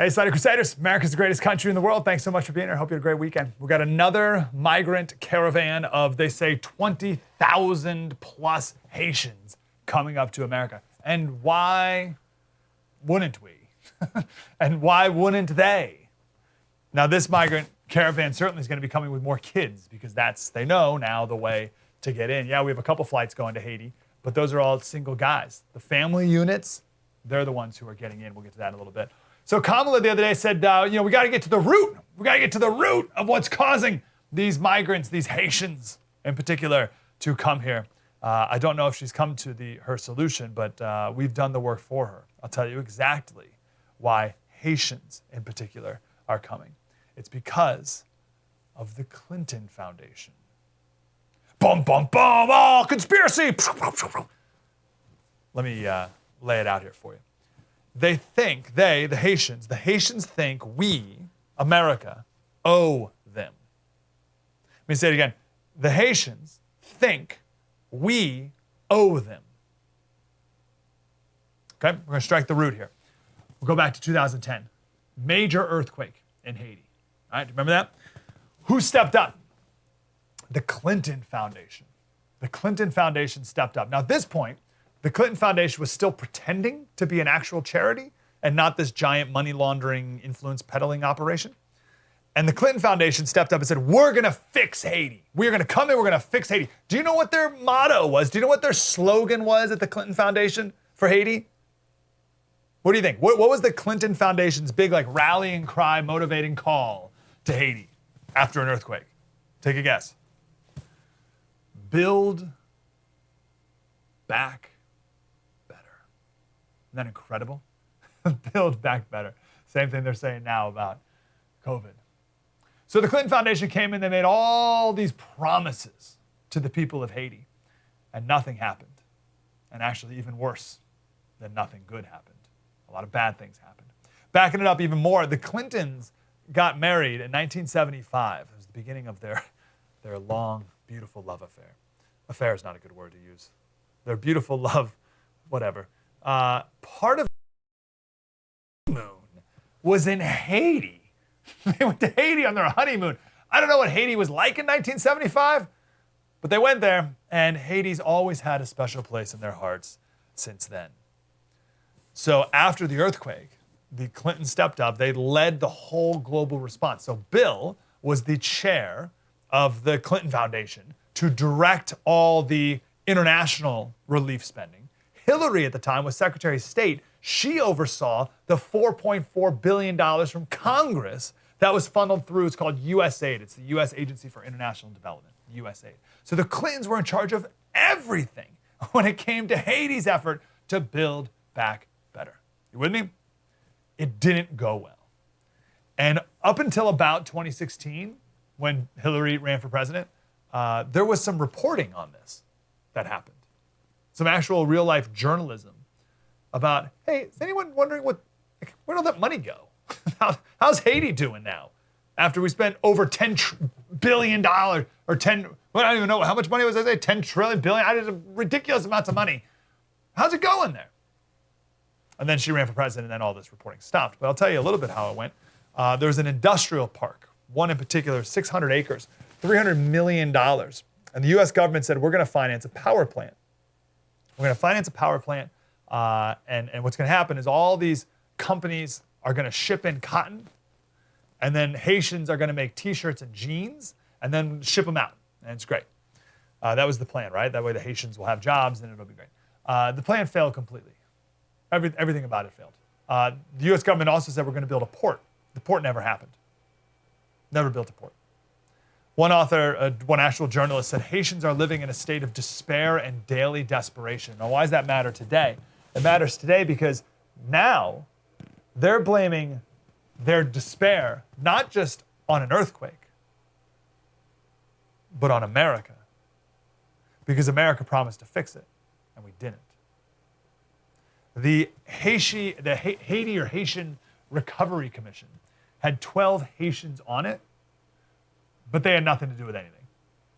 Hey, Slater Crusaders, America's the greatest country in the world. Thanks so much for being here. Hope you had a great weekend. We got another migrant caravan of, they say, 20,000 plus Haitians coming up to America. And why wouldn't we? And why wouldn't they? Now, this migrant caravan certainly is going to be coming with more kids because that's, they know now, the way to get in. Yeah, we have a couple flights going to Haiti, but those are all single guys. The family units, they're the ones who are getting in. We'll get to that in a little bit. So Kamala the other day said, we got to get to the root. We got to get to the root of what's causing these migrants, these Haitians in particular, to come here. I don't know if she's come to her solution, but we've done the work for her. I'll tell you exactly why Haitians in particular are coming. It's because of the Clinton Foundation. Boom, boom, boom, oh, conspiracy. Let me lay it out here for you. The Haitians think we, America, owe them. Let me say it again. The Haitians think we owe them. Okay, we're going to strike the root here. We'll go back to 2010. Major earthquake in Haiti. All right, remember that? Who stepped up? The Clinton Foundation. The Clinton Foundation stepped up. Now, at this point, the Clinton Foundation was still pretending to be an actual charity and not this giant money laundering, influence peddling operation. And the Clinton Foundation stepped up and said, we're going to fix Haiti. We're going to come in, we're going to fix Haiti. Do you know what their motto was? Do you know what their slogan was at the Clinton Foundation for Haiti? What do you think? What was the Clinton Foundation's big rallying cry, motivating call to Haiti after an earthquake? Take a guess. Build back better. Isn't that incredible? Build back better. Same thing they're saying now about COVID. So the Clinton Foundation came in, they made all these promises to the people of Haiti, and nothing happened. And actually, even worse than nothing good happened. A lot of bad things happened. Backing it up even more, the Clintons got married in 1975. It was the beginning of their long, beautiful love affair. Affair is not a good word to use. Their beautiful love, whatever. Part of the honeymoon was in Haiti. They went to Haiti on their honeymoon. I don't know what Haiti was like in 1975, but they went there, and Haiti's always had a special place in their hearts since then. So after the earthquake, the Clintons stepped up. They led the whole global response. So Bill was the chair of the Clinton Foundation to direct all the international relief spending. Hillary at the time was Secretary of State. She oversaw the $4.4 billion from Congress that was funneled through. It's called USAID. It's the U.S. Agency for International Development, USAID. So the Clintons were in charge of everything when it came to Haiti's effort to build back better. You with me? It didn't go well. And up until about 2016, when Hillary ran for president, there was some reporting on this that happened. Some actual real-life journalism about, hey, is anyone wondering where'd all that money go? How's Haiti doing now? After we spent over $10 billion, I don't even know, how much money was I say? 10 trillion, billion? I did ridiculous amounts of money. How's it going there? And then she ran for president, and then all this reporting stopped. But I'll tell you a little bit how it went. There was an industrial park, one in particular, 600 acres, $300 million. And the U.S. government said, we're going to finance a power plant. We're going to finance a power plant, and what's going to happen is all these companies are going to ship in cotton, and then Haitians are going to make T-shirts and jeans, and then ship them out. And it's great. That was the plan, right? That way the Haitians will have jobs, and it'll be great. The plan failed completely. Everything about it failed. The U.S. government also said we're going to build a port. The port never happened. Never built a port. One author, one actual journalist said, Haitians are living in a state of despair and daily desperation. Now, why does that matter today? It matters today because now they're blaming their despair not just on an earthquake, but on America. Because America promised to fix it, and we didn't. The Haiti or Haitian Recovery Commission had 12 Haitians on it, but they had nothing to do with anything.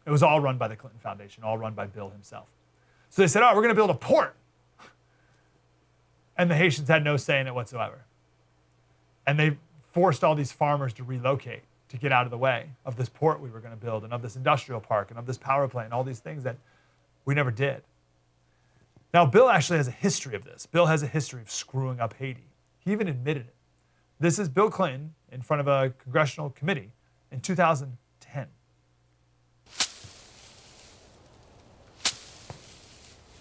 It was all run by the Clinton Foundation, all run by Bill himself. So they said, we're going to build a port. And the Haitians had no say in it whatsoever. And they forced all these farmers to relocate to get out of the way of this port we were going to build and of this industrial park and of this power plant and all these things that we never did. Now, Bill actually has a history of this. Bill has a history of screwing up Haiti. He even admitted it. This is Bill Clinton in front of a congressional committee in 2010.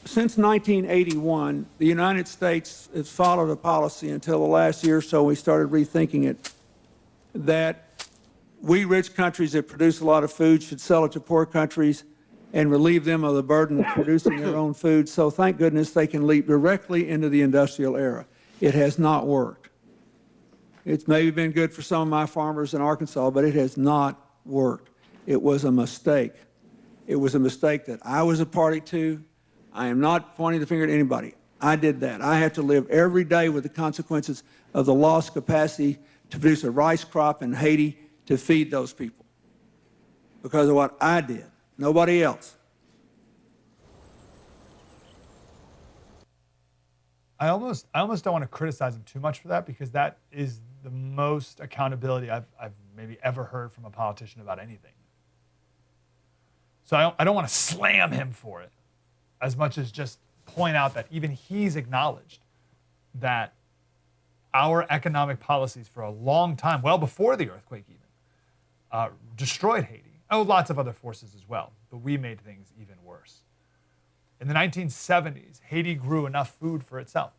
Since 1981, the United States has followed a policy until the last year or so we started rethinking it, that we rich countries that produce a lot of food should sell it to poor countries and relieve them of the burden of producing their own food. So thank goodness they can leap directly into the industrial era. It has not worked. It's maybe been good for some of my farmers in Arkansas, but it has not worked. It was a mistake. It was a mistake that I was a party to. I am not pointing the finger at anybody. I did that. I had to live every day with the consequences of the lost capacity to produce a rice crop in Haiti to feed those people because of what I did. Nobody else. I almost don't want to criticize him too much for that, because that is the most accountability I've maybe ever heard from a politician about anything. So I don't want to slam him for it as much as just point out that even he's acknowledged that our economic policies for a long time, well before the earthquake even, destroyed Haiti. Oh, lots of other forces as well, but we made things even worse. In the 1970s, Haiti grew enough food for itself.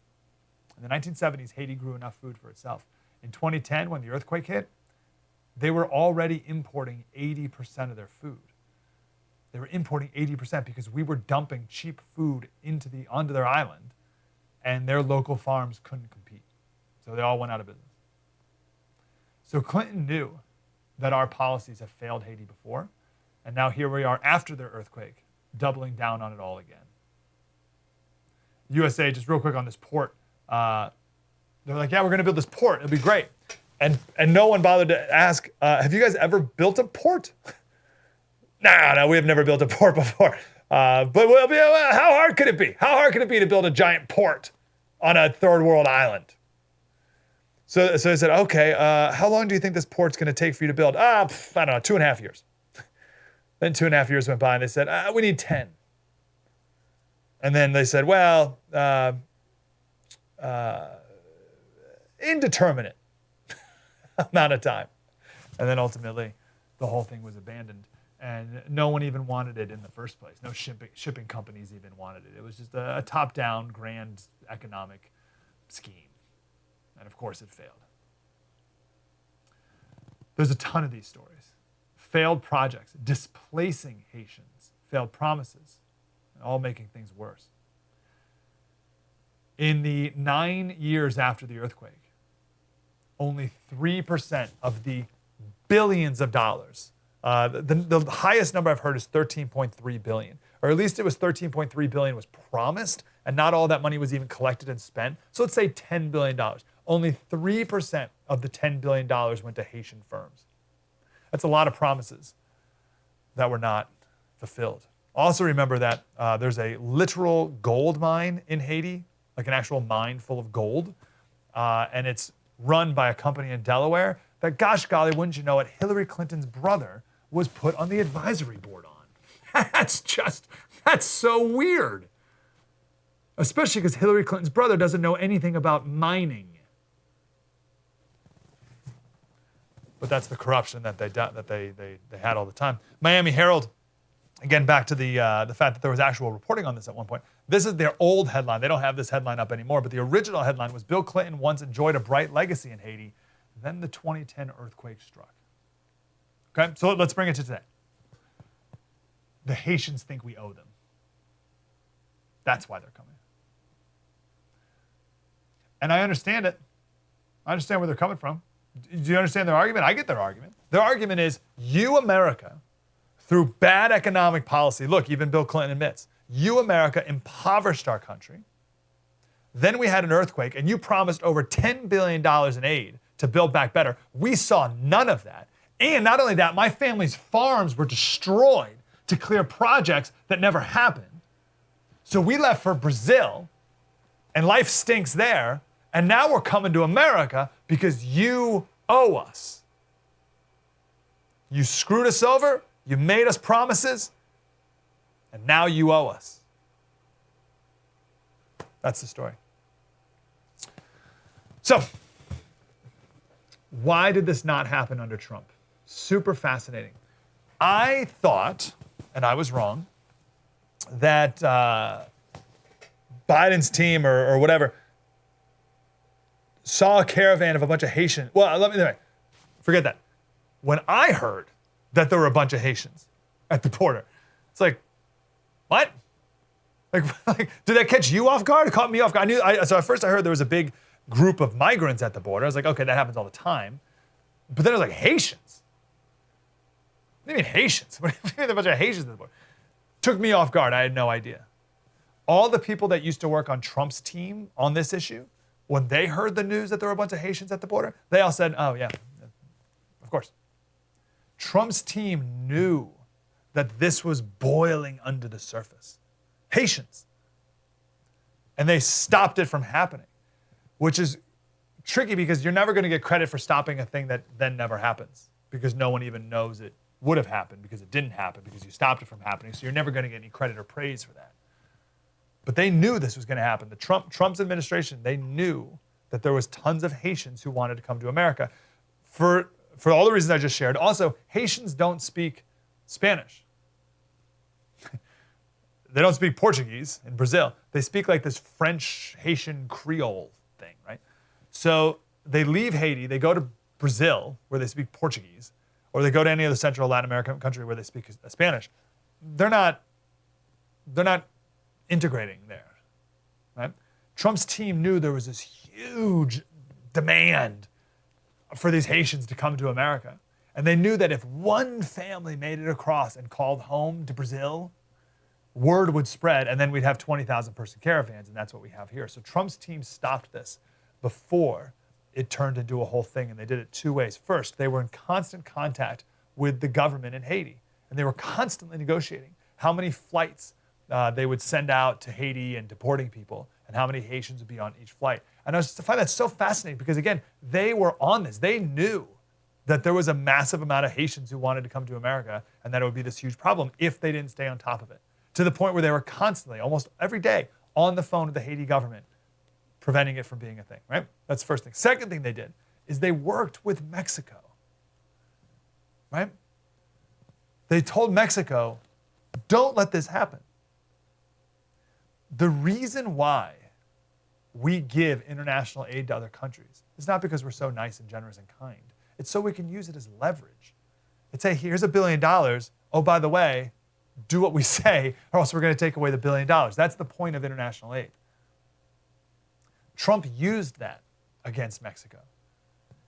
In the 1970s, Haiti grew enough food for itself. In 2010, when the earthquake hit, they were already importing 80% of their food. They were importing 80% because we were dumping cheap food onto their island, and their local farms couldn't compete. So they all went out of business. So Clinton knew that our policies have failed Haiti before, and now here we are after their earthquake, doubling down on it all again. USA, just real quick on this port, they're like, yeah, we're going to build this port. It'll be great. And no one bothered to ask, have you guys ever built a port? No, we have never built a port before. But how hard could it be? How hard could it be to build a giant port on a third world island? So I said, okay, how long do you think this port's going to take for you to build? I don't know, 2.5 years. Then 2.5 years went by, and they said, we need 10. And then they said, well, indeterminate amount of time. And then ultimately, the whole thing was abandoned. And no one even wanted it in the first place. No shipping companies even wanted it. It was just a top-down, grand economic scheme. And of course, it failed. There's a ton of these stories. Failed projects, displacing Haitians, failed promises, all making things worse. In the 9 years after the earthquake, only 3% of the billions of dollars, the highest number I've heard is 13.3 billion, or at least it was 13.3 billion was promised, and not all that money was even collected and spent. So let's say $10 billion. Only 3% of the $10 billion went to Haitian firms. That's a lot of promises that were not fulfilled. Also remember that there's a literal gold mine in Haiti, like an actual mine full of gold, and it's run by a company in Delaware that, gosh golly, wouldn't you know it, Hillary Clinton's brother was put on the advisory board on. That's so weird. Especially because Hillary Clinton's brother doesn't know anything about mining. But that's the corruption that they had all the time. Miami Herald, again, back to the fact that there was actual reporting on this at one point. This is their old headline. They don't have this headline up anymore, but the original headline was Bill Clinton once enjoyed a bright legacy in Haiti. Then the 2010 earthquake struck. Okay, so let's bring it to today. The Haitians think we owe them. That's why they're coming. And I understand it. I understand where they're coming from. Do you understand their argument? I get their argument. Their argument is, you, America, through bad economic policy, look, even Bill Clinton admits, you, America, impoverished our country. Then we had an earthquake, and you promised over $10 billion in aid to build back better. We saw none of that. And not only that, my family's farms were destroyed to clear projects that never happened. So we left for Brazil, and life stinks there, And now we're coming to America because you owe us. You screwed us over, you made us promises, and now you owe us. That's the story. So, why did this not happen under Trump? Super fascinating. I thought, and I was wrong, that Biden's team or whatever saw a caravan of a bunch of Haitians. Well, anyway, forget that. When I heard that there were a bunch of Haitians at the border, it's like, what? Like did that catch you off guard? It caught me off guard. So at first I heard there was a big group of migrants at the border. I was like, okay, that happens all the time. But then it was like, Haitians? What do you mean Haitians? What do you mean a bunch of Haitians at the border? Took me off guard. I had no idea. All the people that used to work on Trump's team on this issue, when they heard the news that there were a bunch of Haitians at the border, they all said, oh yeah, of course. Trump's team knew that this was boiling under the surface. Haitians. And they stopped it from happening, which is tricky because you're never going to get credit for stopping a thing that then never happens because no one even knows it would have happened because it didn't happen because you stopped it from happening. So you're never going to get any credit or praise for that. But they knew this was going to happen. Trump's administration, they knew that there was tons of Haitians who wanted to come to America for all the reasons I just shared. Also, Haitians don't speak Spanish. They don't speak Portuguese in Brazil. They speak like this French, Haitian Creole thing, right? So they leave Haiti, they go to Brazil, where they speak Portuguese, or they go to any other Central Latin American country where they speak Spanish. They're not integrating there, right? Trump's team knew there was this huge demand for these Haitians to come to America. And they knew that if one family made it across and called home to Brazil, word would spread, and then we'd have 20,000 person caravans, and that's what we have here. So Trump's team stopped this before it turned into a whole thing, and they did it two ways. First, they were in constant contact with the government in Haiti, and they were constantly negotiating how many flights they would send out to Haiti and deporting people, and how many Haitians would be on each flight. And I find that so fascinating because, again, they were on this. They knew that there was a massive amount of Haitians who wanted to come to America, and that it would be this huge problem if they didn't stay on top of it. To the point where they were constantly, almost every day, on the phone with the Haiti government, preventing it from being a thing, right? That's the first thing. Second thing they did is they worked with Mexico, right? They told Mexico, don't let this happen. The reason why we give international aid to other countries is not because we're so nice and generous and kind. It's so we can use it as leverage. It's, hey, here's $1 billion. Oh, by the way, do what we say, or else we're going to take away the $1 billion. That's the point of international aid. Trump used that against Mexico.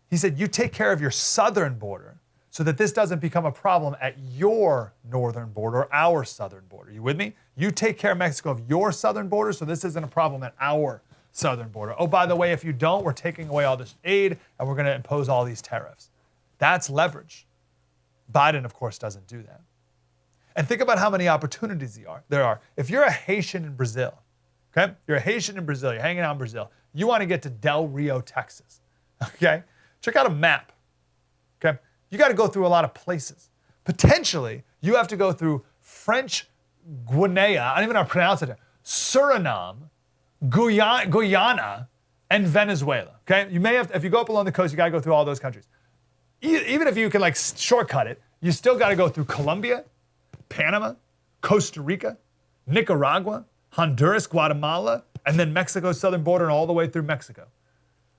He said, you take care of your southern border so that this doesn't become a problem at your northern border or our southern border. You with me? You take care, Mexico, of your southern border so this isn't a problem at our southern border. Oh, by the way, if you don't, we're taking away all this aid and we're going to impose all these tariffs. That's leverage. Biden, of course, doesn't do that. And think about how many opportunities there are. If you're a Haitian in Brazil, okay? You're a Haitian in Brazil, you're hanging out in Brazil. You want to get to Del Rio, Texas, okay? Check out a map, okay? You got to go through a lot of places. Potentially, you have to go through French Guinea, I don't even know how to pronounce it, Suriname, Guyana, and Venezuela, okay? You may have, if you go up along the coast, you got to go through all those countries. Even if you can like shortcut it, you still got to go through Colombia, Panama, Costa Rica, Nicaragua, Honduras, Guatemala, and then Mexico's southern border and all the way through Mexico.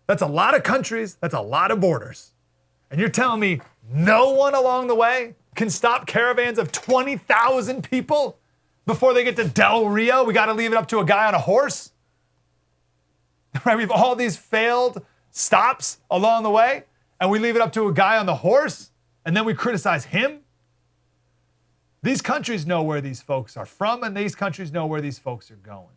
That's a lot of countries. That's a lot of borders. And you're telling me no one along the way can stop caravans of 20,000 people before they get to Del Rio? We got to leave it up to a guy on a horse? Right? We have all these failed stops along the way, and we leave it up to a guy on the horse, and then we criticize him? These countries know where these folks are from, and these countries know where these folks are going.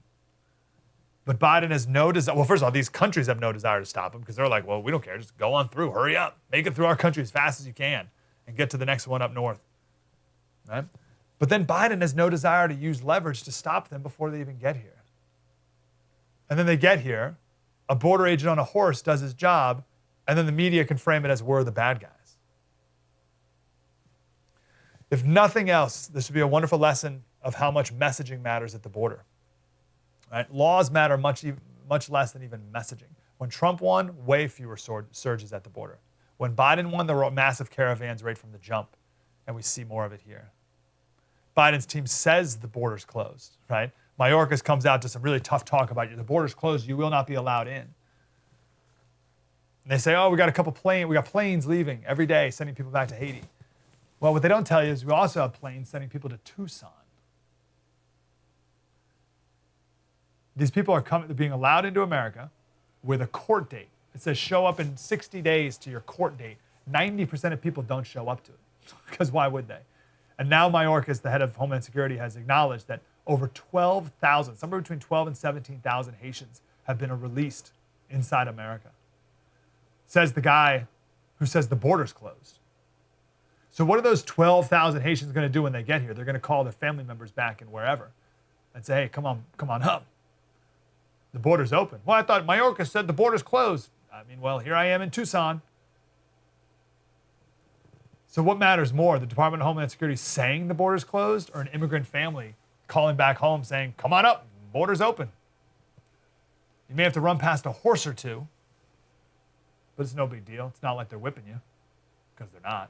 But Biden has no desire. Well, first of all, these countries have no desire to stop him because they're like, well, we don't care. Just go on through. Hurry up. Make it through our country as fast as you can and get to the next one up north. Right? But then Biden has no desire to use leverage to stop them before they even get here. And then they get here, a border agent on a horse does his job, and then the media can frame it as we're the bad guys. If nothing else, this would be a wonderful lesson of how much messaging matters at the border. Right? Laws matter much less than even messaging. When Trump won, way fewer surges at the border. When Biden won, there were massive caravans right from the jump, and we see more of it here. Biden's team says the border's closed, right? Mayorkas comes out to some really tough talk about the border's closed, you will not be allowed in. And they say, oh, we got planes leaving every day, sending people back to Haiti. Well, what they don't tell you is we also have planes sending people to Tucson. These people are they're being allowed into America with a court date. It says show up in 60 days to your court date. 90% of people don't show up to it, because why would they? And now Mayorkas, the head of Homeland Security, has acknowledged that over 12,000, somewhere between 12 and 17,000 Haitians have been released inside America. Says the guy who says the border's closed. So what are those 12,000 Haitians going to do when they get here? They're going to call their family members back and wherever and say, hey, come on up. The border's open. Well, I thought Mayorkas said the border's closed. I mean, well, here I am in Tucson. So what matters more, the Department of Homeland Security saying the border's closed, or an immigrant family calling back home saying, come on up, border's open? You may have to run past a horse or two, but it's no big deal. It's not like they're whipping you, because they're not.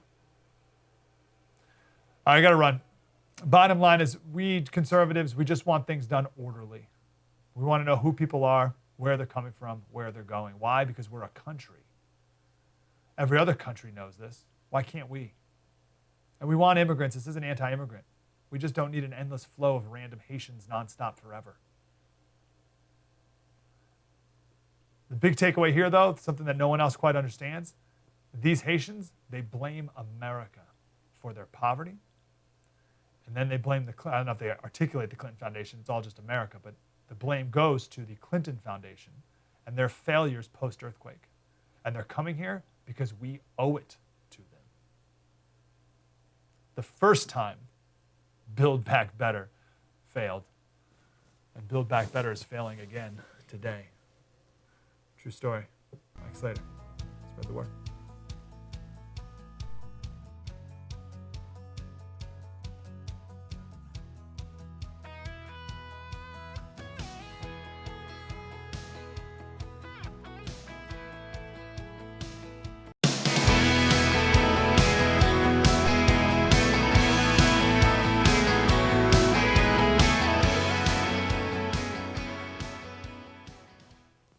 All right, I got to run. Bottom line is, we conservatives, we just want things done orderly. We want to know who people are, where they're coming from, where they're going. Why? Because we're a country. Every other country knows this. Why can't we? And we want immigrants. This isn't anti-immigrant. We just don't need an endless flow of random Haitians nonstop forever. The big takeaway here, though, something that no one else quite understands, these Haitians, they blame America for their poverty. And then they blame I don't know if they articulate the Clinton Foundation, it's all just America, but the blame goes to the Clinton Foundation and their failures post-earthquake. And they're coming here because we owe it to them. The first time Build Back Better failed, and Build Back Better is failing again today. True story. Mike Slater. Spread the word.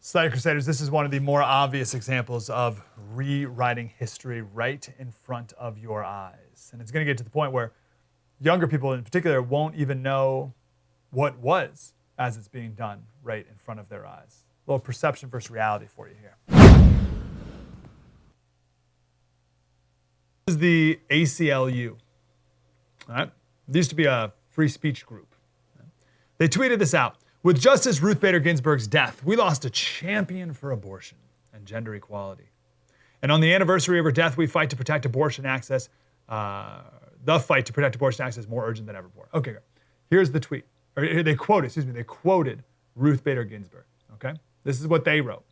Slater Crusaders, this is one of the more obvious examples of rewriting history right in front of your eyes. And it's going to get to the point where younger people in particular won't even know what was as it's being done right in front of their eyes. A little perception versus reality for you here. This is the ACLU. All right? It used to be a free speech group. They tweeted this out. With Justice Ruth Bader Ginsburg's death, we lost a champion for abortion and gender equality. And on the anniversary of her death, we fight to protect abortion access. The fight to protect abortion access is more urgent than ever before. Okay, here's the tweet. Or they quoted Ruth Bader Ginsburg, okay? This is what they wrote.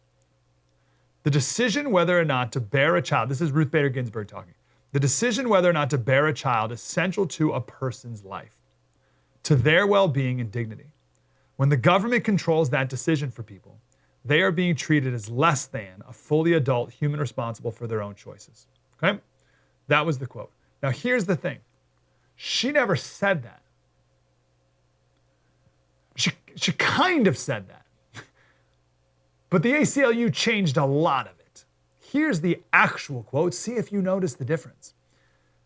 The decision whether or not to bear a child, this is Ruth Bader Ginsburg talking. The decision whether or not to bear a child is central to a person's life, to their well-being and dignity. When the government controls that decision for people, they are being treated as less than a fully adult human responsible for their own choices. Okay? That was the quote. Now, here's the thing. She never said that. She kind of said that. But the ACLU changed a lot of it. Here's the actual quote. See if you notice the difference.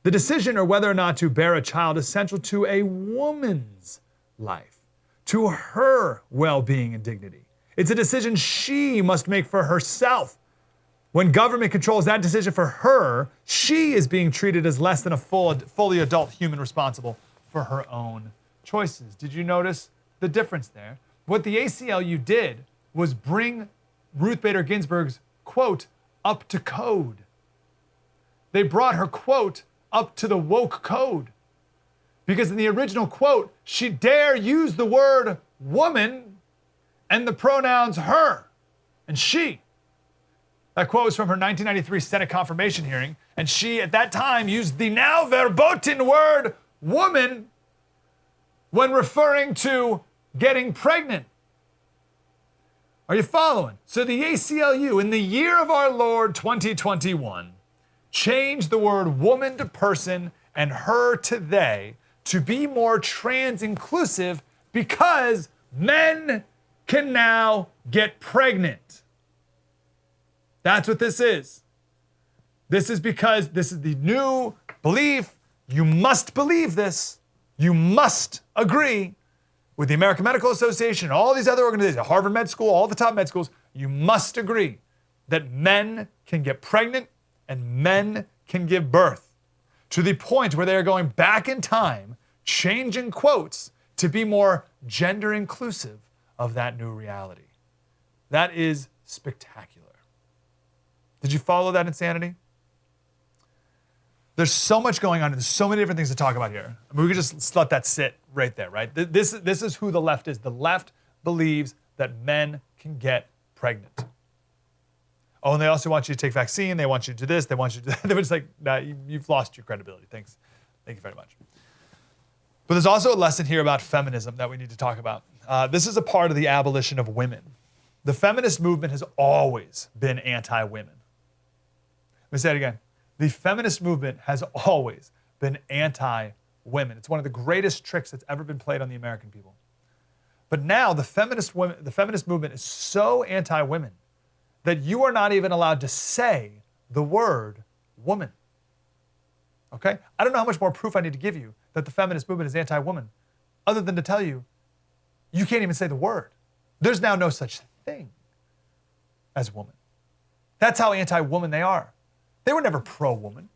The decision of whether or not to bear a child is central to a woman's life, to her well-being and dignity. It's a decision she must make for herself. When government controls that decision for her, she is being treated as less than a fully adult human responsible for her own choices. Did you notice the difference there? What the ACLU did was bring Ruth Bader Ginsburg's quote up to code. They brought her quote up to the woke code. Because in the original quote, she dare use the word woman and the pronouns her. And that quote was from her 1993 Senate confirmation hearing, and she, at that time, used the now verboten word woman when referring to getting pregnant. Are you following? So the ACLU, in the year of our Lord 2021, changed the word woman to person and her to they to be more trans-inclusive because men can now get pregnant. That's what this is. This is because this is the new belief. You must believe this. You must agree with the American Medical Association and all these other organizations, Harvard Med School, all the top med schools. You must agree that men can get pregnant and men can give birth, to the point where they are going back in time, changing quotes to be more gender inclusive of that new reality. That is spectacular. Did you follow that insanity? There's so much going on. There's so many different things to talk about here. I mean, we could just let that sit right there, right? This is who the left is. The left believes that men can get pregnant. Oh, and they also want you to take vaccine. They want you to do this. They want you to do that. They're just like, nah, you've lost your credibility. Thanks. Thank you very much. But there's also a lesson here about feminism that we need to talk about. This is a part of the abolition of women. The feminist movement has always been anti-women. Let me say it again. The feminist movement has always been anti-women. It's one of the greatest tricks that's ever been played on the American people. But now the feminist movement is so anti-women that you are not even allowed to say the word woman. Okay? I don't know how much more proof I need to give you that the feminist movement is anti-woman, other than to tell you, you can't even say the word. There's now no such thing as woman. That's how anti-woman they are. They were never pro-woman.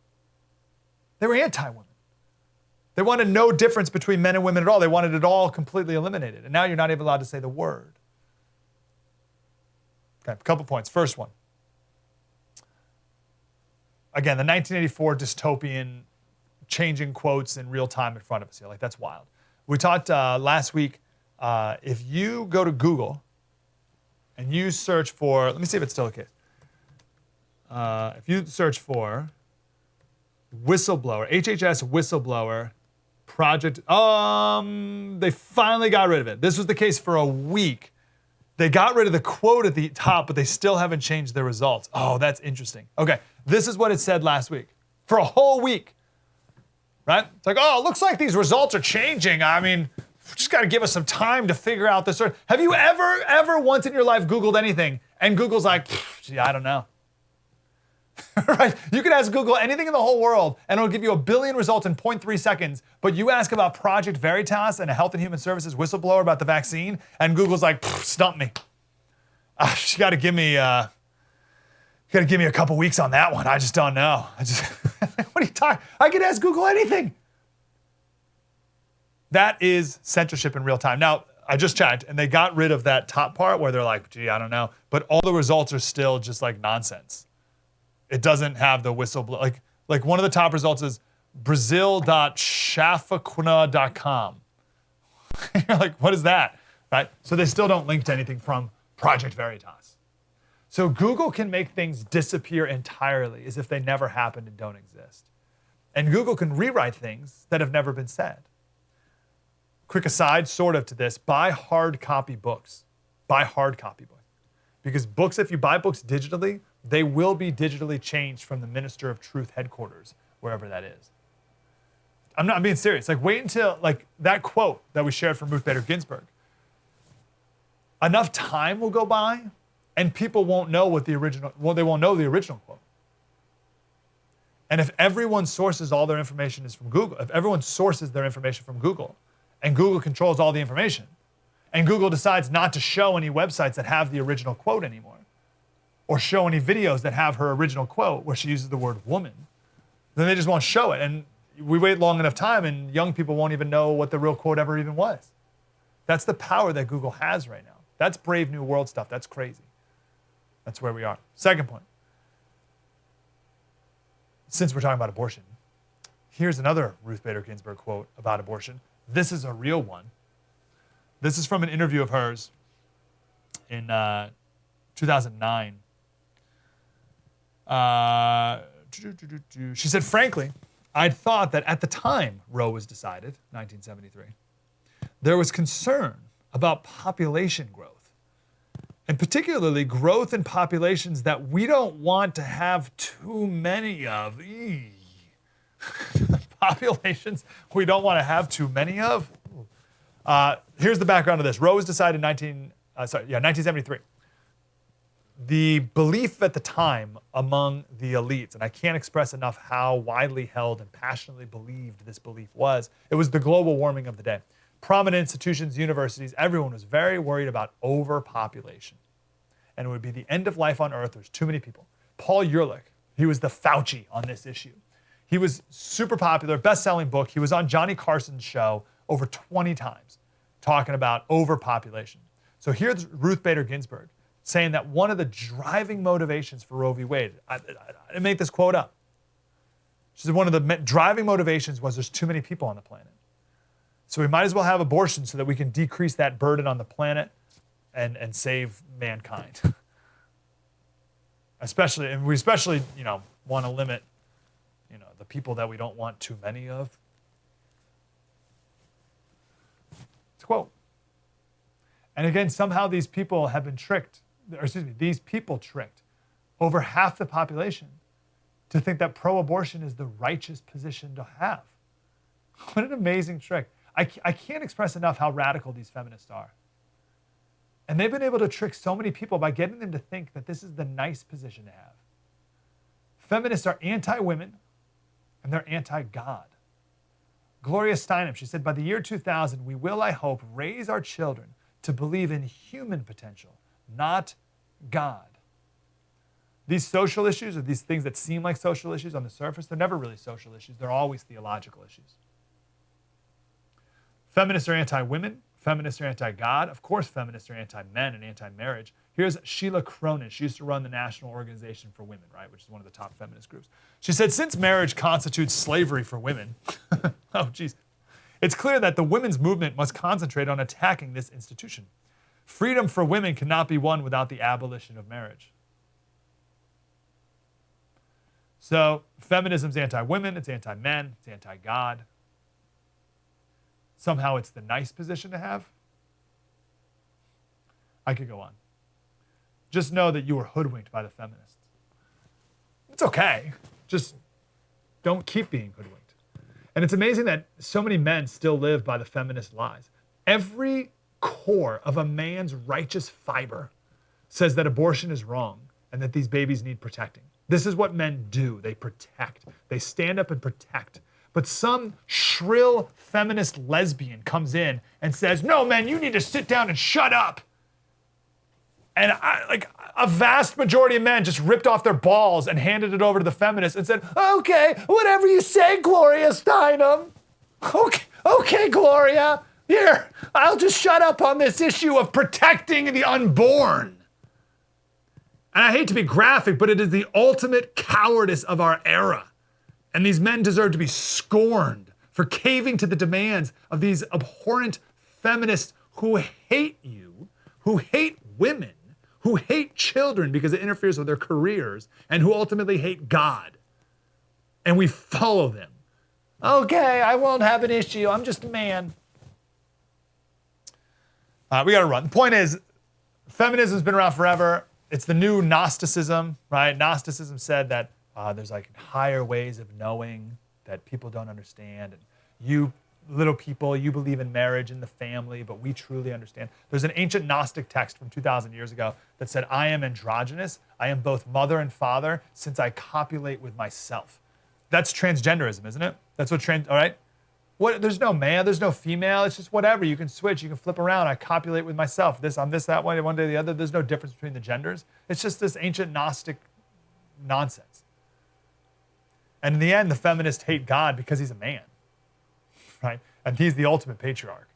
They were anti-woman. They wanted no difference between men and women at all. They wanted it all completely eliminated. And now you're not even allowed to say the word. Okay, a couple points. First one. Again, the 1984 dystopian changing quotes in real time in front of us here. Like, that's wild. We talked last week, if you go to Google and you search for, let me see if it's still the case. If you search for whistleblower, HHS whistleblower project, they finally got rid of it. This was the case for a week. They got rid of the quote at the top, but they still haven't changed their results. Oh, that's interesting. Okay, this is what it said last week. For a whole week, right? It's like, oh, it looks like these results are changing. I mean, just got to give us some time to figure out this. Have you ever once in your life Googled anything and Google's like, gee, I don't know. Right? You can ask Google anything in the whole world and it'll give you 1 billion results in 0.3 seconds. But you ask about Project Veritas and a Health and Human Services whistleblower about the vaccine, and Google's like, stump me. You got to give me a couple weeks on that one. I just don't know. What are you talking? I can ask Google anything. That is censorship in real time. Now, I just checked, and they got rid of that top part where they're like, gee, I don't know. But all the results are still just like nonsense. It doesn't have the whistleblower. Like one of the top results is brazil.chafacuna.com. You're like, what is that? Right? So they still don't link to anything from Project Veritas. So Google can make things disappear entirely as if they never happened and don't exist. And Google can rewrite things that have never been said. Quick aside, sort of to this, buy hard copy books. Buy hard copy books. Because books, if you buy books digitally, they will be digitally changed from the Minister of Truth headquarters, wherever that is. I'm being serious. Like, wait until, like, that quote that we shared from Ruth Bader Ginsburg. Enough time will go by, and people won't know what the original, well, they won't know the original quote. And if everyone sources all their information is from Google, if everyone sources their information from Google, and Google controls all the information, and Google decides not to show any websites that have the original quote anymore, or show any videos that have her original quote where she uses the word woman, then they just won't show it. And we wait long enough time and young people won't even know what the real quote ever even was. That's the power that Google has right now. That's Brave New World stuff. That's crazy. That's where we are. Second point. Since we're talking about abortion, here's another Ruth Bader Ginsburg quote about abortion. This is a real one. This is from an interview of hers in 2009. She said, frankly, I'd thought that at the time Roe was decided, 1973, there was concern about population growth, and particularly growth in populations that we don't want to have too many of. Populations we don't want to have too many of. Here's the background of this. Roe was decided in 1973. The belief at the time among the elites, and I can't express enough how widely held and passionately believed this belief was, it was the global warming of the day. Prominent institutions, universities, everyone was very worried about overpopulation. And it would be the end of life on Earth. There's too many people. Paul Ehrlich, he was the Fauci on this issue. He was super popular, best-selling book. He was on Johnny Carson's show over 20 times talking about overpopulation. So here's Ruth Bader Ginsburg saying that one of the driving motivations for Roe v. Wade, I didn't make this quote up. She said one of the driving motivations was there's too many people on the planet. So we might as well have abortion so that we can decrease that burden on the planet and save mankind. And we especially, want to limit, the people that we don't want too many of. It's a quote. And again, somehow these people have been tricked. These people tricked over half the population to think that pro-abortion is the righteous position to have. What an amazing trick. I can't express enough how radical these feminists are. And they've been able to trick so many people by getting them to think that this is the nice position to have. Feminists are anti-women and they're anti-God. Gloria Steinem, she said, by the year 2000, we will, I hope, raise our children to believe in human potential, not God. These social issues, or these things that seem like social issues on the surface, they're never really social issues. They're always theological issues. Feminists are anti-women. Feminists are anti-God. Of course, feminists are anti-men and anti-marriage. Here's Sheila Cronin. She used to run the National Organization for Women, right, which is one of the top feminist groups. She said, since marriage constitutes slavery for women, oh, geez, it's clear that the women's movement must concentrate on attacking this institution. Freedom for women cannot be won without the abolition of marriage. So feminism's anti-women, it's anti-men, it's anti-God. Somehow it's the nice position to have. I could go on. Just know that you were hoodwinked by the feminists. It's okay. Just don't keep being hoodwinked. And it's amazing that so many men still live by the feminist lies. Every core of a man's righteous fiber says that abortion is wrong and that these babies need protecting. This is what men do. They protect. They stand up and protect. But some shrill feminist lesbian comes in and says, no, man, you need to sit down and shut up. And a vast majority of men just ripped off their balls and handed it over to the feminists and said, okay, whatever you say, Gloria Steinem. Okay, Gloria. Here, I'll just shut up on this issue of protecting the unborn. And I hate to be graphic, but it is the ultimate cowardice of our era. And these men deserve to be scorned for caving to the demands of these abhorrent feminists who hate you, who hate women, who hate children because it interferes with their careers, and who ultimately hate God. And we follow them. Okay, I won't have an issue. I'm just a man. We got to run. The point is, feminism's been around forever. It's the new Gnosticism, right? Gnosticism said that there's like higher ways of knowing that people don't understand. And you little people, you believe in marriage and the family, but we truly understand. There's an ancient Gnostic text from 2,000 years ago that said, I am androgynous. I am both mother and father since I copulate with myself. That's transgenderism, isn't it? That's what all right? There's no man, there's no female. It's just whatever. You can switch, you can flip around. I copulate with myself. I'm this, that one day, the other. There's no difference between the genders. It's just this ancient Gnostic nonsense. And in the end, the feminists hate God because he's a man, right? And he's the ultimate patriarch.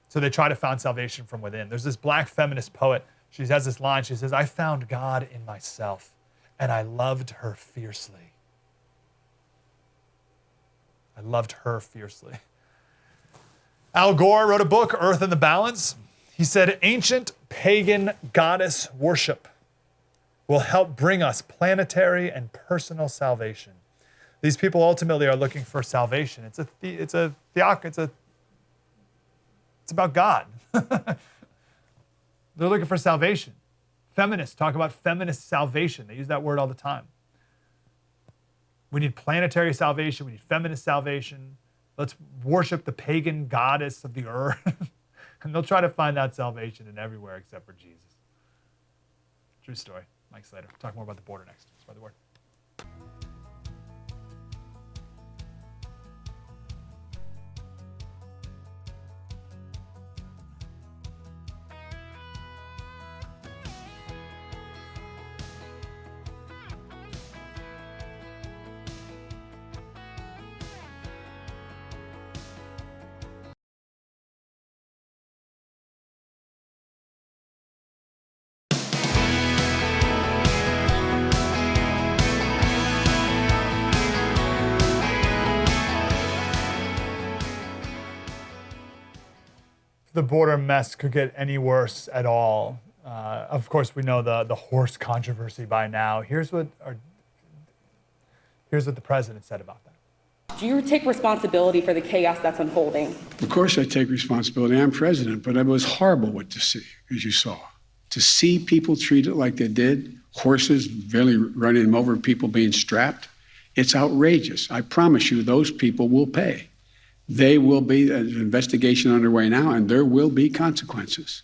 So they try to find salvation from within. There's this black feminist poet. She has this line. She says, I found God in myself, and I loved her fiercely. I loved her fiercely. Al Gore wrote a book, Earth in the Balance. He said, ancient pagan goddess worship will help bring us planetary and personal salvation. These people ultimately are looking for salvation. It's about God. They're looking for salvation. Feminists talk about feminist salvation. They use that word all the time. We need planetary salvation. We need feminist salvation. Let's worship the pagan goddess of the earth. And they'll try to find that salvation in everywhere except for Jesus. True story. Mike Slater. Talk more about the border next. Spread the word. The border mess could get any worse at all. Of course, we know the horse controversy by now. Here's what the president said about that. Do you take responsibility for the chaos that's unfolding? Of course I take responsibility. I'm president, but it was horrible what to see, as you saw. To see people treated like they did, horses barely running them over, people being strapped, it's outrageous. I promise you those people will pay. They will be, an investigation underway now, and there will be consequences.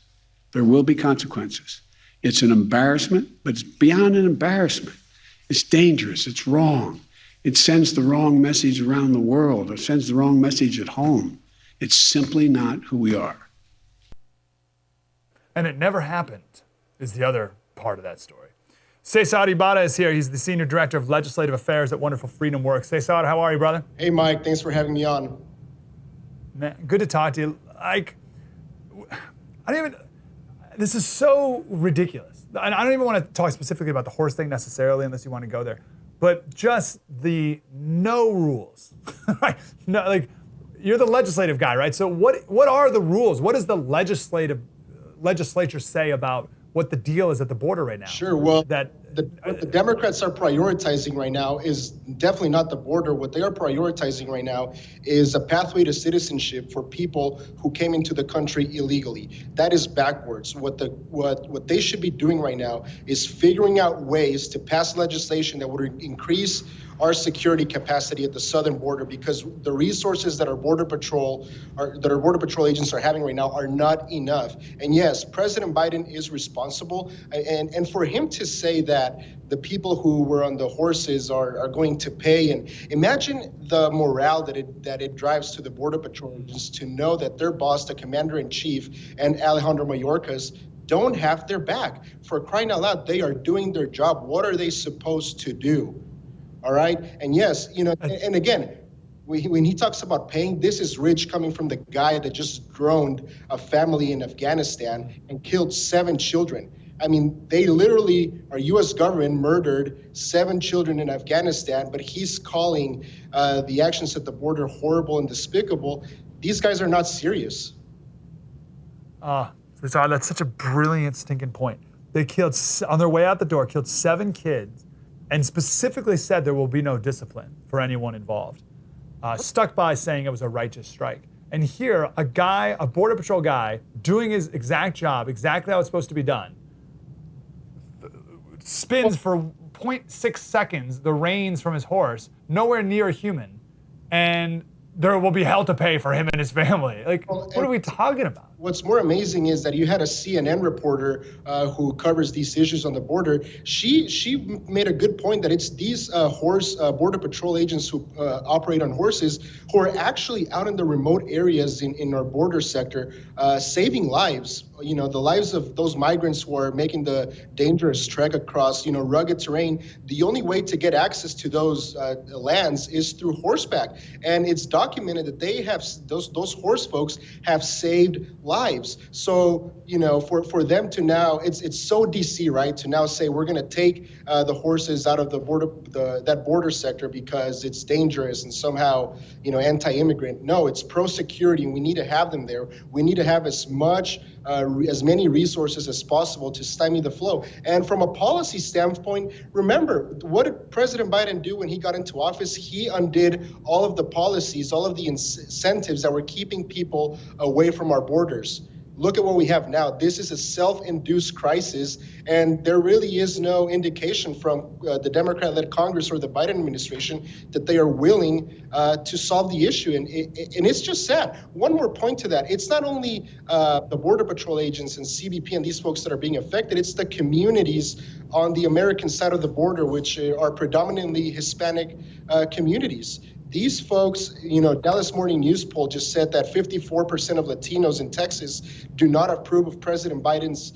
There will be consequences. It's an embarrassment, but it's beyond an embarrassment. It's dangerous. It's wrong. It sends the wrong message around the world. It sends the wrong message at home. It's simply not who we are. And it never happened, is the other part of that story. Cesar Ibarra is here. He's the Senior Director of Legislative Affairs at Wonderful Freedom Works. Cesar, how are you, brother? Hey, Mike. Thanks for having me on. Man, good to talk to you. This is so ridiculous. I don't even want to talk specifically about the horse thing necessarily, unless you want to go there. But just the no rules, right? No, like, you're the legislative guy, right? So what are the rules? What does the legislature say about what the deal is at the border right now? Sure. Well, what the Democrats are prioritizing right now is definitely not the border. What they are prioritizing right now is a pathway to citizenship for people who came into the country illegally. That is backwards. What they should be doing right now is figuring out ways to pass legislation that would increase our security capacity at the southern border, because the resources that our border patrol agents are having right now are not enough. And yes, President Biden is responsible, and for him to say that the people who were on the horses are going to pay, and imagine the morale that it drives to the border patrol agents to know that their boss, the commander-in-chief, and Alejandro Mayorkas don't have their back. For crying out loud, they are doing their job. What are they supposed to do? All right. And yes, and again, when he talks about paying, this is rich coming from the guy that just droned a family in Afghanistan and killed 7 children. I mean, they literally, our U.S. government murdered 7 children in Afghanistan, but he's calling the actions at the border horrible and despicable. These guys are not serious. That's such a brilliant stinking point. They killed, on their way out the door, killed 7 kids, and specifically said there will be no discipline for anyone involved. Stuck by saying it was a righteous strike. And here, a Border Patrol guy, doing his exact job, exactly how it's supposed to be done, spins for 0.6 seconds the reins from his horse, nowhere near a human, and there will be hell to pay for him and his family. What are we talking about? What's more amazing is that you had a CNN reporter who covers these issues on the border. She made a good point that it's these border patrol agents who operate on horses who are actually out in the remote areas in our border sector, saving lives. The lives of those migrants who are making the dangerous trek across, rugged terrain. The only way to get access to those lands is through horseback, and it's documented documented that they have those horse folks have saved lives. So, for them to now, it's so DC, right? To now say we're going to take the horses out of the border sector because it's dangerous and somehow, anti-immigrant. No, it's pro-security, and we need to have them there. We need to have as many resources as possible to stymie the flow. And from a policy standpoint, remember, what did President Biden do when he got into office? He undid all of the policies, all of the incentives that were keeping people away from our borders. Look at what we have now. This is a self-induced crisis, and there really is no indication from the Democrat-led Congress or the Biden administration that they are willing to solve the issue. And it's just sad. One more point to that. It's not only the Border Patrol agents and CBP and these folks that are being affected. It's the communities on the American side of the border, which are predominantly Hispanic communities. These folks, Dallas Morning News poll just said that 54% of Latinos in Texas do not approve of President Biden's,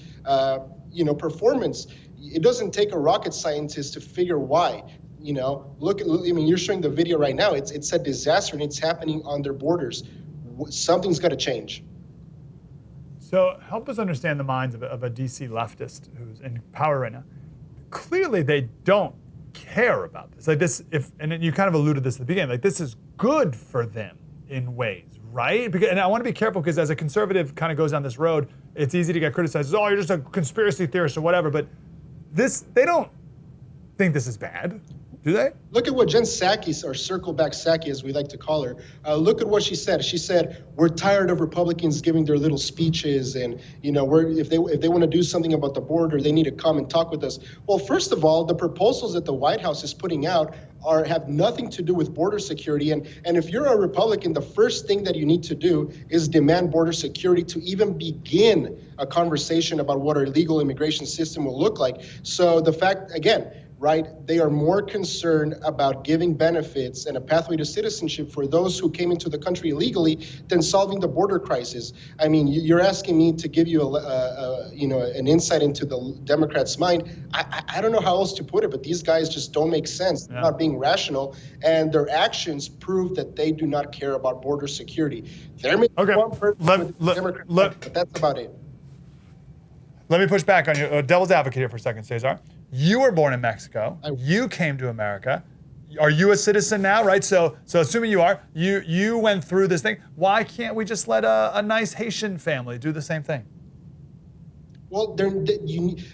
performance. It doesn't take a rocket scientist to figure why. You're showing the video right now. It's a disaster, and it's happening on their borders. Something's got to change. So help us understand the minds of a DC leftist who's in power right now. Clearly, they don't care about this. Like this, and you kind of alluded to this at the beginning, like this is good for them in ways, right? And I want to be careful because as a conservative kind of goes down this road, it's easy to get criticized as, oh, you're just a conspiracy theorist or whatever, but they don't think this is bad, do they? Look at what Jen Psaki, or Circle Back Psaki, as we like to call her, look at what she said. She said, we're tired of Republicans giving their little speeches, and if they want to do something about the border, they need to come and talk with us. Well, first of all, the proposals that the White House is putting out have nothing to do with border security. And if you're a Republican, the first thing that you need to do is demand border security to even begin a conversation about what our legal immigration system will look like. So the fact, again, right, they are more concerned about giving benefits and a pathway to citizenship for those who came into the country illegally than solving the border crisis. I mean, you're asking me to give you an insight into the Democrats' mind. I don't know how else to put it, but these guys just don't make sense. They're not being rational, and their actions prove that they do not care about border security. There may be one person with the Democrats, but that's about it. Let me push back on you. Devil's advocate here for a second, Cesar. You were born in Mexico. You came to America. Are you a citizen now, right? So assuming you are, you went through this thing. Why can't we just let a nice Haitian family do the same thing? Well,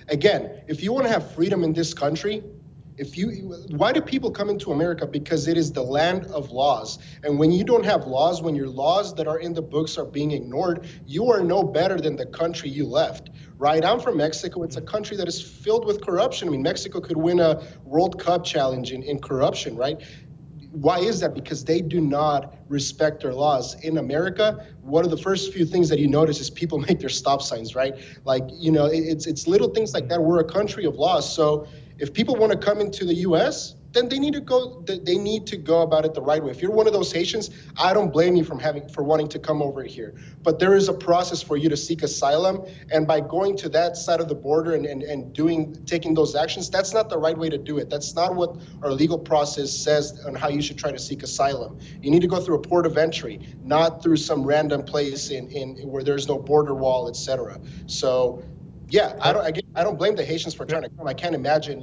again, if you want to have freedom in this country, why do people come into America? Because it is the land of laws. And when you don't have laws, when your laws that are in the books are being ignored, you are no better than the country you left, right? I'm from Mexico. It's a country that is filled with corruption. I mean, Mexico could win a World Cup challenge in corruption, right? Why is that? Because they do not respect their laws. In America, one of the first few things that you notice is people make their stop signs, right? Like, it's little things like that. We're a country of laws. So if people want to come into the U.S., then they need to go about it the right way. If you're one of those Haitians, I don't blame you for wanting to come over here. But there is a process for you to seek asylum, and by going to that side of the border and taking those actions, that's not the right way to do it. That's not what our legal process says on how you should try to seek asylum. You need to go through a port of entry, not through some random place in where there's no border wall, etc. So, yeah, I don't blame the Haitians for trying to come. I can't imagine,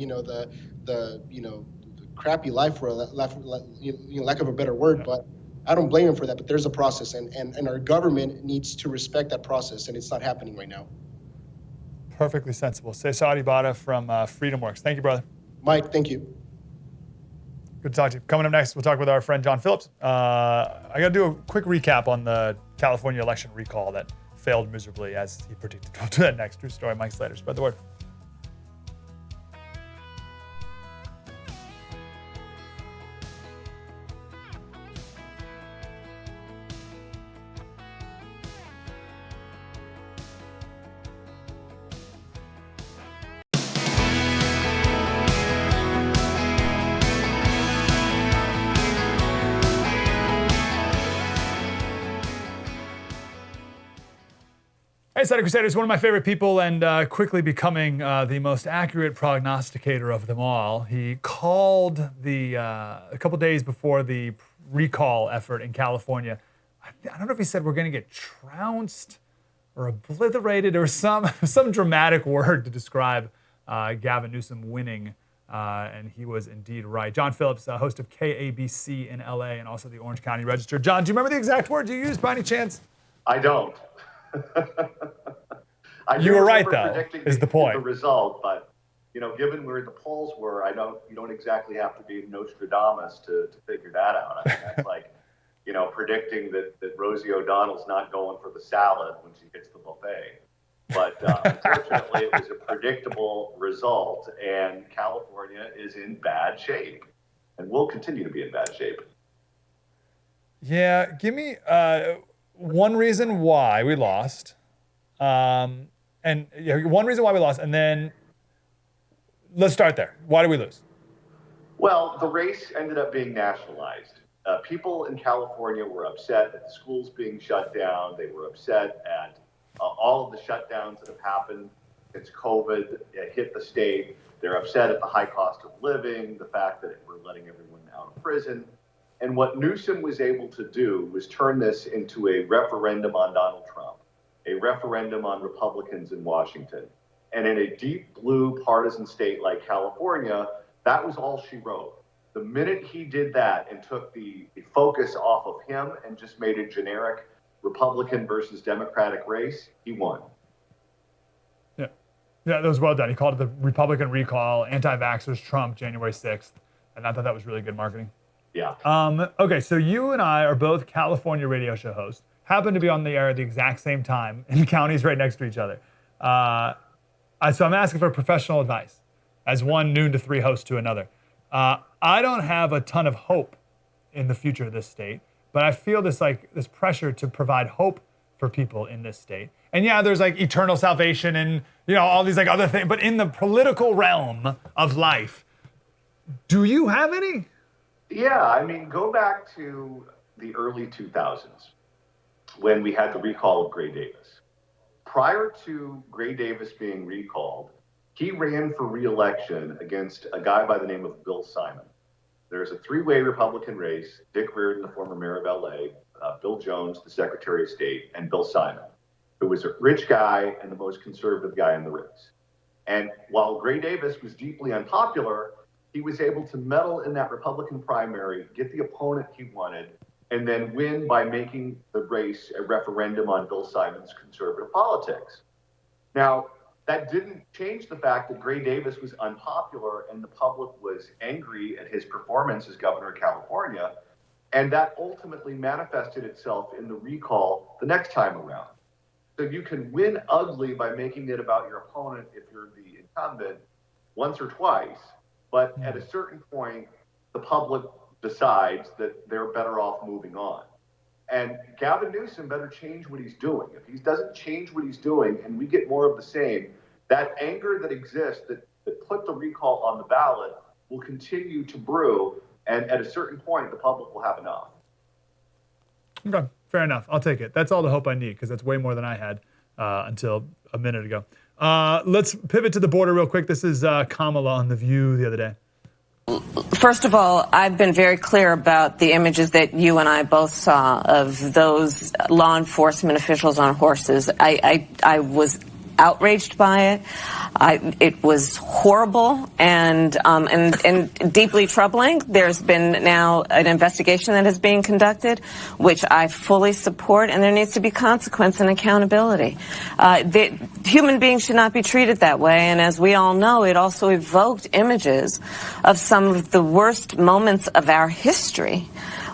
the crappy life, for lack of a better word, but I don't blame them for that. But there's a process, and our government needs to respect that process, and it's not happening right now. Perfectly sensible. Cesar Ibarra from FreedomWorks. Thank you, brother. Mike, thank you. Good to talk to you. Coming up next, we'll talk with our friend John Phillips. I got to do a quick recap on the California election recall that failed miserably as he predicted. We'll do that next. True story. Mike Slater. Spread the word. Hey, Slater Crusaders, one of my favorite people and quickly becoming the most accurate prognosticator of them all. He called a couple days before the recall effort in California. I don't know if he said we're going to get trounced or obliterated or some dramatic word to describe Gavin Newsom winning. And he was indeed right. John Phillips, host of KABC in LA and also the Orange County Register. John, do you remember the exact words you used by any chance? I don't. You were right, though, is the point. The result, but given where the polls were, you don't exactly have to be Nostradamus to figure that out. I mean, that's like, predicting that Rosie O'Donnell's not going for the salad when she hits the buffet. But unfortunately, it was a predictable result, and California is in bad shape, and will continue to be in bad shape. Yeah, give me one reason why we lost, one reason why we lost, and then let's start there. Why did we lose? Well, the race ended up being nationalized. People in California were upset at the schools being shut down. They were upset at all of the shutdowns that have happened since COVID hit the state. They're upset at the high cost of living, the fact that we're letting everyone out of prison. And what Newsom was able to do was turn this into a referendum on Donald Trump, a referendum on Republicans in Washington. And in a deep blue partisan state like California, that was all she wrote. The minute he did that and took the focus off of him and just made a generic Republican versus Democratic race, he won. Yeah, that was well done. He called it the Republican recall, anti-vaxxers, Trump, January 6th. And I thought that was really good marketing. Yeah. Okay, so you and I are both California radio show hosts, happen to be on the air at the exact same time in counties right next to each other. So I'm asking for professional advice as one noon to 3 host to another. I don't have a ton of hope in the future of this state, but I feel this pressure to provide hope for people in this state. And yeah, there's like eternal salvation and all these like other things, but in the political realm of life, do you have any? Yeah, I mean, go back to the early 2000s when we had the recall of Gray Davis. Prior to Gray Davis being recalled, he ran for re-election against a guy by the name of Bill Simon. There's a 3-way Republican race: Dick Reardon, the former mayor of LA, Bill Jones, the Secretary of State, and Bill Simon, who was a rich guy and the most conservative guy in the race. And while Gray Davis was deeply unpopular, he was able to meddle in that Republican primary, get the opponent he wanted, and then win by making the race a referendum on Bill Simon's conservative politics. Now, that didn't change the fact that Gray Davis was unpopular and the public was angry at his performance as governor of California. And that ultimately manifested itself in the recall the next time around. So you can win ugly by making it about your opponent if you're the incumbent once or twice. But at a certain point, the public decides that they're better off moving on. And Gavin Newsom better change what he's doing. If he doesn't change what he's doing and we get more of the same, that anger that exists that put the recall on the ballot will continue to brew. And at a certain point, the public will have enough. Okay, fair enough. I'll take it. That's all the hope I need because that's way more than I had until a minute ago. Let's pivot to the border real quick. This is Kamala on The View the other day. First of all, I've been very clear about the images that you and I both saw of those law enforcement officials on horses. I was outraged by it. It was horrible and deeply troubling. There's been now an investigation that is being conducted, which I fully support, and there needs to be consequence and accountability. Human beings should not be treated that way, and as we all know, it also evoked images of some of the worst moments of our history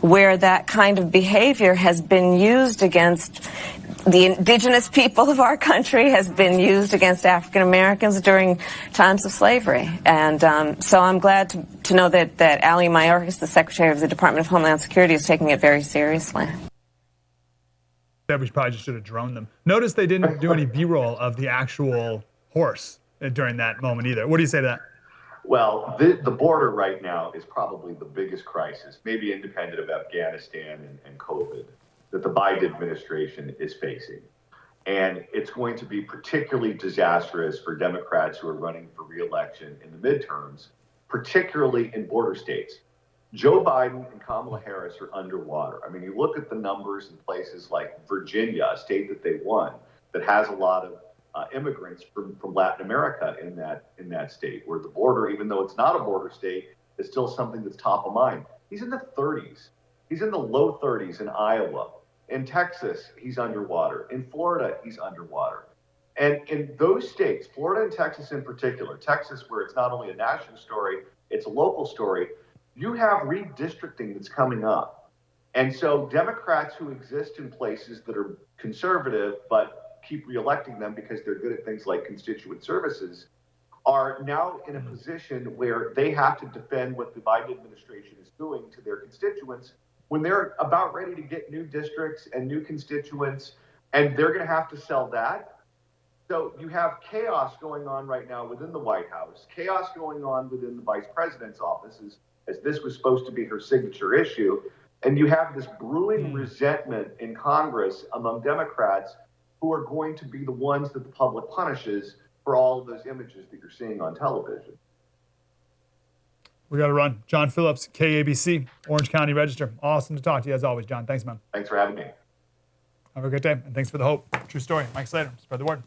where that kind of behavior has been used against the indigenous people of our country, has been used against African Americans during times of slavery. And so I'm glad to know that Ali Mayorkas, the Secretary of the Department of Homeland Security, is taking it very seriously. We probably just should have droned them. Notice they didn't do any B-roll of the actual horse during that moment either. What do you say to that? Well, the border right now is probably the biggest crisis, maybe independent of Afghanistan and COVID, that the Biden administration is facing. And it's going to be particularly disastrous for Democrats who are running for re-election in the midterms, particularly in border states. Joe Biden and Kamala Harris are underwater. I mean, you look at the numbers in places like Virginia, a state that they won, that has a lot of immigrants from Latin America in that state, where the border, even though it's not a border state, is still something that's top of mind. He's in the 30s. He's in the low 30s in Iowa. In Texas, he's underwater. In Florida, he's underwater. And in those states, Florida and Texas in particular, Texas, where it's not only a national story, it's a local story, you have redistricting that's coming up. And so Democrats who exist in places that are conservative, but keep reelecting them because they're good at things like constituent services, are now in a position where they have to defend what the Biden administration is doing to their constituents when they're about ready to get new districts and new constituents, and they're going to have to sell that. So you have chaos going on right now within the White House, chaos going on within the vice president's offices, as this was supposed to be her signature issue. And you have this brewing resentment in Congress among Democrats who are going to be the ones that the public punishes for all of those images that you're seeing on television. We got to run. John Phillips, KABC, Orange County Register. Awesome to talk to you as always, John. Thanks, man. Thanks for having me. Have a good day, and thanks for the hope. True story. Mike Slater, spread the word.